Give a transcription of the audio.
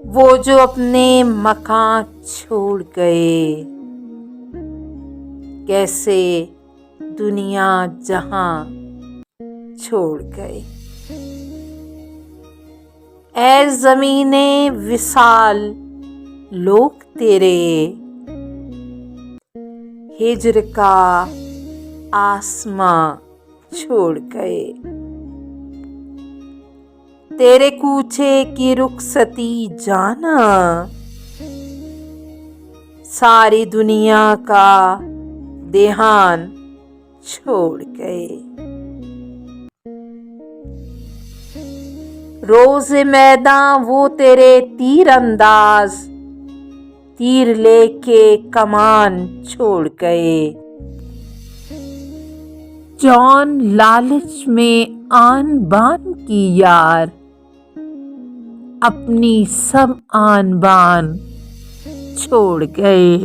वो जो अपने मकान छोड़ गए, कैसे दुनिया जहां छोड़ गए। ऐ ज़मीने विसाल लोग तेरे, हिज्र का आसमां छोड़ गए। तेरे कूचे की रुखसती जाना, सारी दुनिया का देहान छोड़ गए। रोज़ मैदान वो तेरे तीर अंदाज, तीर लेके कमान छोड़ गए। जौन लालच में आन बान की यार, अपनी सब आन बान छोड़ गए।